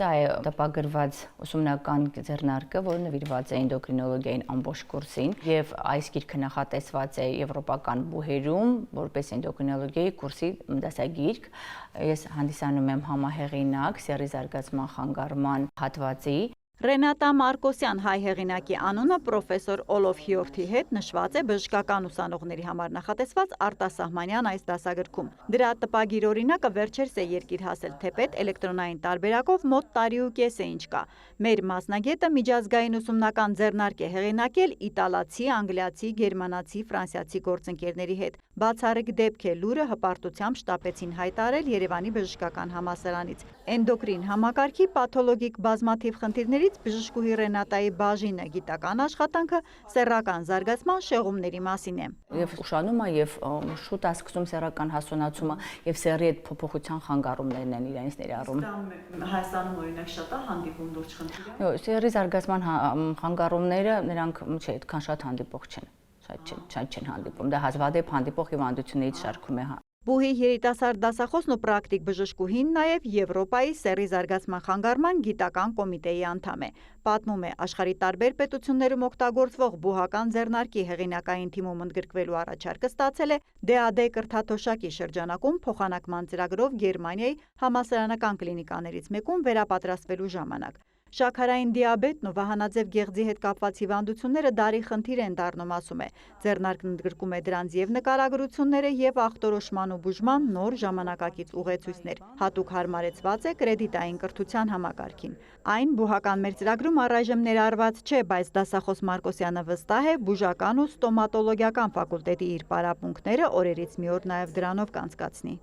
Սա է տպագրված ուսումնական ձեռնարկը, որը նվիրված է էնդոկրինոլոգիային ամբողջ կուրսին, եւ այս գիրքը նախատեսված է եվրոպական բուհերում, որպես էնդոկրինոլոգիայի կուրսի դասագիրք։ Ես հանդիսանում եմ համահեղինակ սեռի զարգացման խանգարման հատվածի։ Ռենատա Մարկոսյան հայ հեղինակի անունը պրոֆեսոր Օլոֆ Հիորթի հետ նշված է բժշկական ուսանողների համար նախատեսված արտասահմանյան այս դասագրքում։ Դրա տպագիր օրինակը վերջերս է երկիր հասել, թեպետ էլեկտրոնային տարբերակով մոտ տարի ու կես է ինչ կա։ Մեր մասնագետը միջազգային ուսումնական ձեռնարկ է հեղինակել իտալացի, անգլիացի, գերմանացի, ֆրանսիացի գործընկերների հետ։ Բացառիկ դեպք է լուրը հպարտությամբ շտապեցին հայտարարել Երևանի բժշկական համալսարանից։ Էնդոկրին համակարգի պաթոլոգիկ բազմաթիվ խնդիրներից բժշկուհի Ռենատայի բաժինը գիտական աշխատանքը սեռական զարգացման շեղումների մասին է։ Եվ ուշանում է եւ շուտ է սկսում սեռական հասունացումը եւ սեռի այդ փոփոխության խանգարումներն են իրենից ներառում։ Հայաստանում օրինակ շատ է հանդիպում լուրջ խնդիր։ Սեռի զարգացման խանգարումները նրանք չէ, այդքան շատ հանդիպող չեն։ Շատ չեն հանդիպում։ Դա հազվադեպ հանդիպող հիվանդություններից շարքում է։ Բուհի երիտասարդ դասախոսն ու պրակտիկ բժշկուհին նաև Եվրոպայի սեռի զարգացման խանգարման գիտական կոմիտեի անդամ է։ Պատմում է, աշխարհի տարբեր պետություններում օգտագործվող բուհական ձեռնարկի հեղինակային թիմում ընդգրկվելու առաջարկը ստացել է DAD կրթաթոշակի շրջանակում փոխանակման ծրագրով Գերմանիայի համալսարանական կլինիկաներից մեկում վերապատրաստվելու ժամանակ։ Շաքարային դիաբետն ու վահանաձև գեղձի հետ կապված հիվանդությունները դարի խնդիր են դառնում, ասում է։ Ձեռնարկն ընդգրկում է դրանց եւ նկարագրությունները եւ ախտորոշման ու բուժման նոր ժամանակակից ուղեցույցներ։ Հատուկ հարմարեցված է կրեդիտային կրթության համակարգին։ Այն բուհական մեր ծրագրում առայժմ ներառված չէ, բայց դասախոս Մարկոսյանը վստահ է, բուժական ու ստոմատոլոգիական ֆակուլտետի իր պարապմունքները օրերից մի օր նաեւ դրանով կանցկացնի։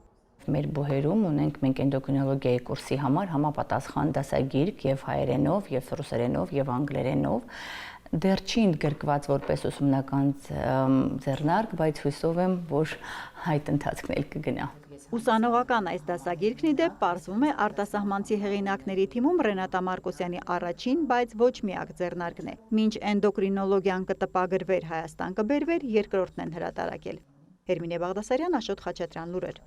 Մեր բուհերում ունենք մենք էնդոկրինոլոգիայի կուրսի համար համապատասխան դասագիրք եւ հայերենով, եւ ռուսերենով, եւ անգլերենով։ Դեռ չի ընդգրկված որպես ուսումնական ձեռնարկ, բայց հույսով եմ, որ այդ ընթացքն էլ կգնա։ Ուսանողական այս դասագիրքն ի դեպ պարզվում է արտասահմանցի հեղինակների թիմում Ռենատա Մարկոսյանի առաջին, բայց ոչ միակ ձեռնարկն է։ Մինչ էնդոկրինոլոգիան կտպագրվեր, Հայաստան կբերվեր, երկրորդն են հրատարակել։ Հերմինե Բաղդասարյան, Աշոտ Խաչատրյան, լուրեր։